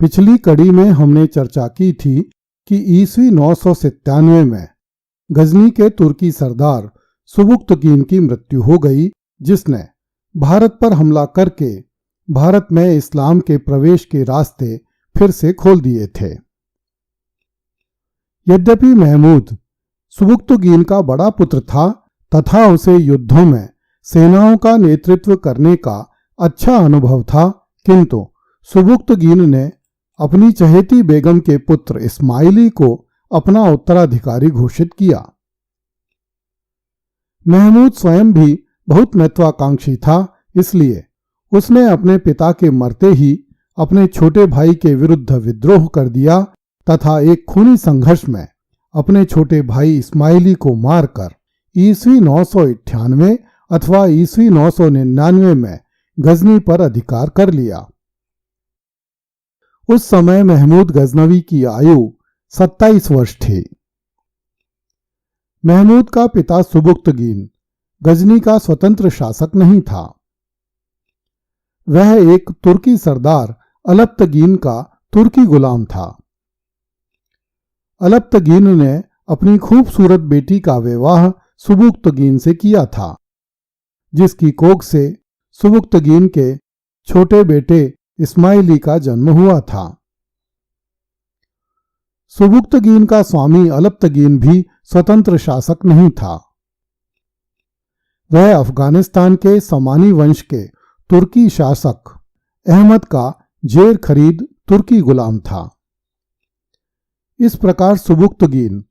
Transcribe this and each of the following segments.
पिछली कड़ी में हमने चर्चा की थी कि ईस्वी 997 में गजनी के तुर्की सरदार सुबुक्तगीन की मृत्यु हो गई, जिसने भारत पर हमला करके भारत में इस्लाम के प्रवेश के रास्ते फिर से खोल दिए थे। यद्यपि महमूद सुबुक्तगीन का बड़ा पुत्र था तथा उसे युद्धों में सेनाओं का नेतृत्व करने का अच्छा अनुभव था, किंतु सुबुक्तगीन ने अपनी चहेती बेगम के पुत्र इस्माइली को अपना उत्तराधिकारी घोषित किया। महमूद स्वयं भी बहुत महत्वाकांक्षी था, इसलिए उसने अपने पिता के मरते ही अपने छोटे भाई के विरुद्ध विद्रोह कर दिया तथा एक खूनी संघर्ष में अपने छोटे भाई इस्माइली को मारकर ईस्वी 998 अथवा ईस्वी 999 में गजनी पर अधिकार कर लिया। उस समय महमूद गजनवी की आयु 27 वर्ष थी। महमूद का पिता सुबुक्तगीन गजनी का स्वतंत्र शासक नहीं था। वह एक तुर्की सरदार अलप्तगीन का तुर्की गुलाम था। अलप्तगीन ने अपनी खूबसूरत बेटी का विवाह सुबुक्तगीन से किया था, जिसकी कोख से सुबुक्तगीन के छोटे बेटे इस्माइली का जन्म हुआ था। सुबुक्तगीन का स्वामी अलप्तगीन भी स्वतंत्र शासक नहीं था। वह अफगानिस्तान के समानी वंश के तुर्की शासक अहमद का जेर खरीद तुर्की गुलाम था। इस प्रकार सुबुक्तगीन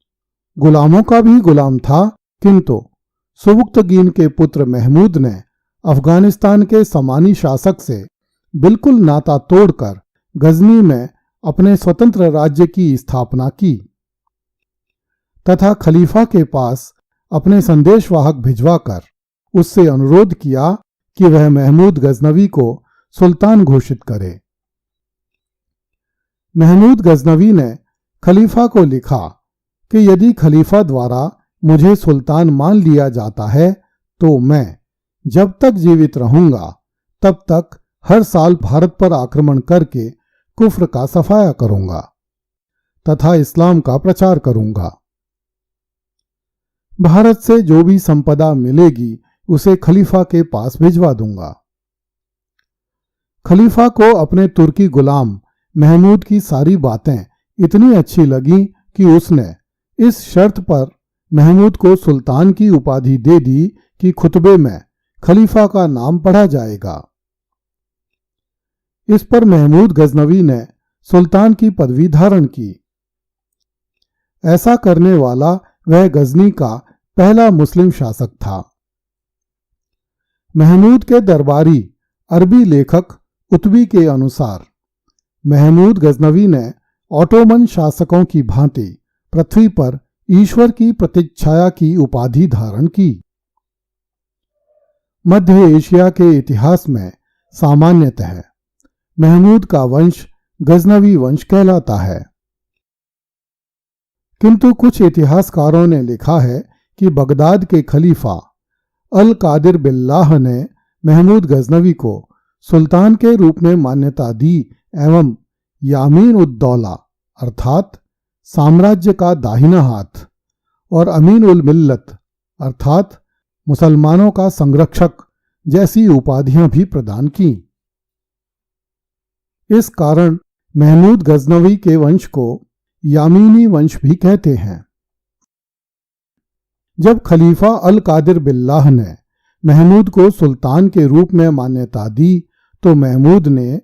गुलामों का भी गुलाम था, किंतु सुबुक्तगीन के पुत्र महमूद ने अफगानिस्तान के समानी शासक से बिल्कुल नाता तोड़कर गजनी में अपने स्वतंत्र राज्य की स्थापना की तथा खलीफा के पास अपने संदेशवाहक भिजवाकर उससे अनुरोध किया कि वह महमूद गजनवी को सुल्तान घोषित करे। महमूद गजनवी ने खलीफा को लिखा कि यदि खलीफा द्वारा मुझे सुल्तान मान लिया जाता है तो मैं जब तक जीवित रहूंगा तब तक हर साल भारत पर आक्रमण करके कुफ्र का सफाया करूंगा तथा इस्लाम का प्रचार करूंगा। भारत से जो भी संपदा मिलेगी उसे खलीफा के पास भिजवा दूंगा। खलीफा को अपने तुर्की गुलाम महमूद की सारी बातें इतनी अच्छी लगी कि उसने इस शर्त पर महमूद को सुल्तान की उपाधि दे दी कि खुतबे में खलीफा का नाम पढ़ा जाएगा। इस पर महमूद गजनवी ने सुल्तान की पदवी धारण की। ऐसा करने वाला वह गजनी का पहला मुस्लिम शासक था। महमूद के दरबारी अरबी लेखक उतबी के अनुसार महमूद गजनवी ने ऑटोमन शासकों की भांति पृथ्वी पर ईश्वर की प्रतिच्छाया की उपाधि धारण की। मध्य एशिया के इतिहास में सामान्यतः महमूद का वंश गजनवी वंश कहलाता है, किंतु कुछ इतिहासकारों ने लिखा है कि बगदाद के खलीफा अल कादिर बिल्लाह ने महमूद गजनवी को सुल्तान के रूप में मान्यता दी एवं यामीन उद दौला अर्थात साम्राज्य का दाहिना हाथ और अमीन उल मिल्लत अर्थात मुसलमानों का संरक्षक जैसी उपाधियां भी प्रदान की। इस कारण महमूद गजनवी के वंश को यामीनी वंश भी कहते हैं। जब खलीफा अल कादिर बिल्लाह ने महमूद को सुल्तान के रूप में मान्यता दी तो महमूद ने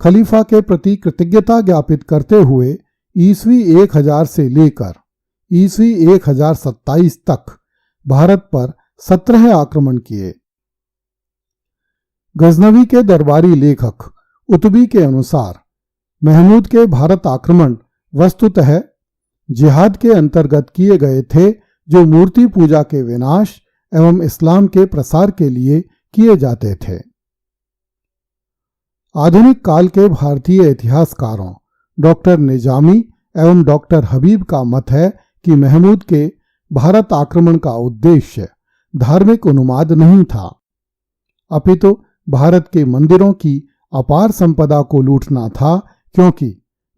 खलीफा के प्रति कृतज्ञता ज्ञापित करते हुए ईस्वी 1000 से लेकर ईस्वी 1027 तक भारत पर 17 आक्रमण किए। गजनवी के दरबारी लेखक उतबी के अनुसार महमूद के भारत आक्रमण वस्तुतः जिहाद के अंतर्गत किए गए थे, जो मूर्ति पूजा के विनाश एवं इस्लाम के प्रसार के लिए किए जाते थे। आधुनिक काल के भारतीय इतिहासकारों डॉक्टर निजामी एवं डॉक्टर हबीब का मत है कि महमूद के भारत आक्रमण का उद्देश्य धार्मिक उन्माद नहीं था, अपितु भारत के मंदिरों की अपार संपदा को लूटना था, क्योंकि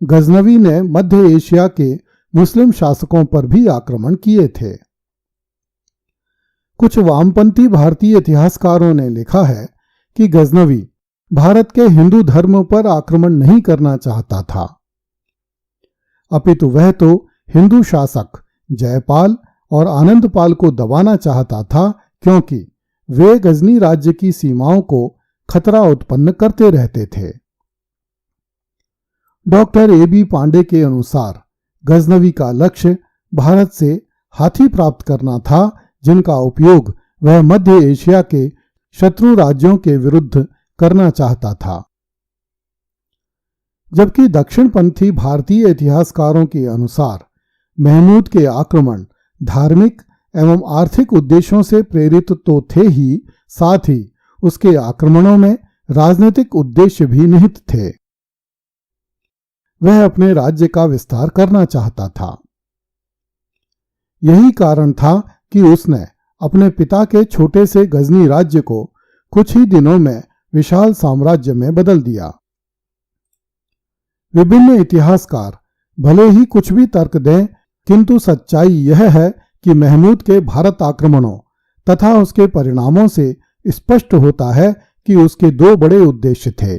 गजनवी ने मध्य एशिया के मुस्लिम शासकों पर भी आक्रमण किए थे। कुछ वामपंथी भारतीय इतिहासकारों ने लिखा है कि गजनवी भारत के हिंदू धर्म पर आक्रमण नहीं करना चाहता था, अपितु वह तो हिंदू शासक जयपाल और आनंदपाल को दबाना चाहता था, क्योंकि वे गजनी राज्य की सीमाओं को खतरा उत्पन्न करते रहते थे। Doctor AB. पांडे के अनुसार गजनवी का लक्ष्य भारत से हाथी प्राप्त करना था, जिनका उपयोग वह मध्य एशिया के शत्रु राज्यों के विरुद्ध करना चाहता था। जबकि दक्षिणपंथी भारतीय इतिहासकारों के अनुसार महमूद के आक्रमण धार्मिक एवं आर्थिक उद्देश्यों से प्रेरित तो थे ही, साथ ही उसके आक्रमणों में राजनीतिक उद्देश्य भी निहित थे। वह अपने राज्य का विस्तार करना चाहता था। यही कारण था कि उसने अपने पिता के छोटे से गजनी राज्य को कुछ ही दिनों में विशाल साम्राज्य में बदल दिया। विभिन्न इतिहासकार भले ही कुछ भी तर्क दें, किंतु सच्चाई यह है कि महमूद के भारत आक्रमणों तथा उसके परिणामों से स्पष्ट होता है कि उसके दो बड़े उद्देश्य थे।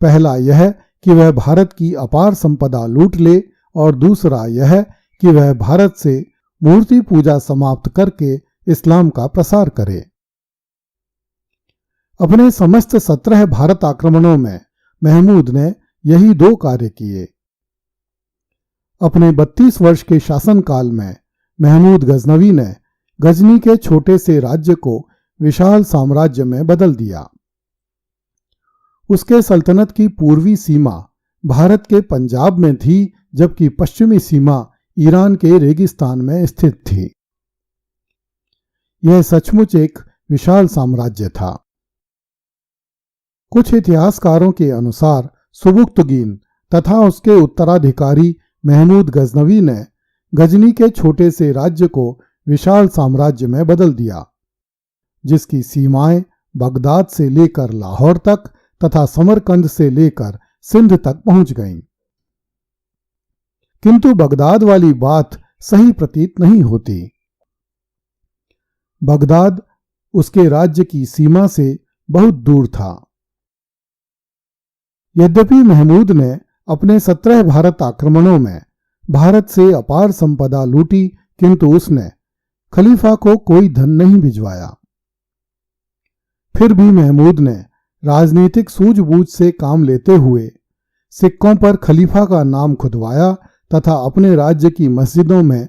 पहला यह कि वह भारत की अपार संपदा लूट ले, और दूसरा यह कि वह भारत से मूर्ति पूजा समाप्त करके इस्लाम का प्रसार करे। अपने समस्त 17 भारत आक्रमणों में महमूद ने यही दो कार्य किए। अपने 32 वर्ष के शासनकाल में महमूद गजनवी ने गजनी के छोटे से राज्य को विशाल साम्राज्य में बदल दिया। उसके सल्तनत की पूर्वी सीमा भारत के पंजाब में थी, जबकि पश्चिमी सीमा ईरान के रेगिस्तान में स्थित थी। यह सचमुच एक विशाल साम्राज्य था। कुछ इतिहासकारों के अनुसार सुबुक्तगीन तथा उसके उत्तराधिकारी महमूद गजनवी ने गजनी के छोटे से राज्य को विशाल साम्राज्य में बदल दिया, जिसकी सीमाएं बगदाद से लेकर लाहौर तक तथा समरकंद से लेकर सिंध तक पहुंच गईं। किंतु बगदाद वाली बात सही प्रतीत नहीं होती। बगदाद उसके राज्य की सीमा से बहुत दूर था। यद्यपि महमूद ने अपने 17 भारत आक्रमणों में भारत से अपार संपदा लूटी, किंतु उसने खलीफा को कोई धन नहीं भिजवाया। फिर भी महमूद ने राजनीतिक सूझबूझ से काम लेते हुए सिक्कों पर खलीफा का नाम खुदवाया तथा अपने राज्य की मस्जिदों में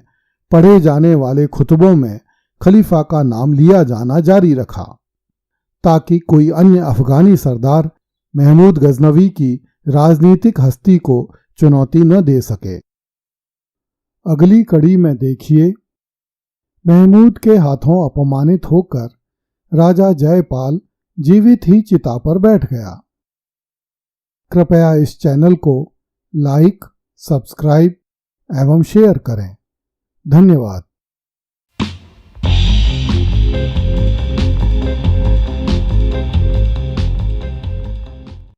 पढ़े जाने वाले खुतबों में खलीफा का नाम लिया जाना जारी रखा, ताकि कोई अन्य अफगानी सरदार महमूद गजनवी की राजनीतिक हस्ती को चुनौती न दे सके। अगली कड़ी में देखिए, महमूद के हाथों अपमानित होकर राजा जयपाल जीवित ही चिता पर बैठ गया। कृपया इस चैनल को लाइक, सब्सक्राइब एवं शेयर करें। धन्यवाद।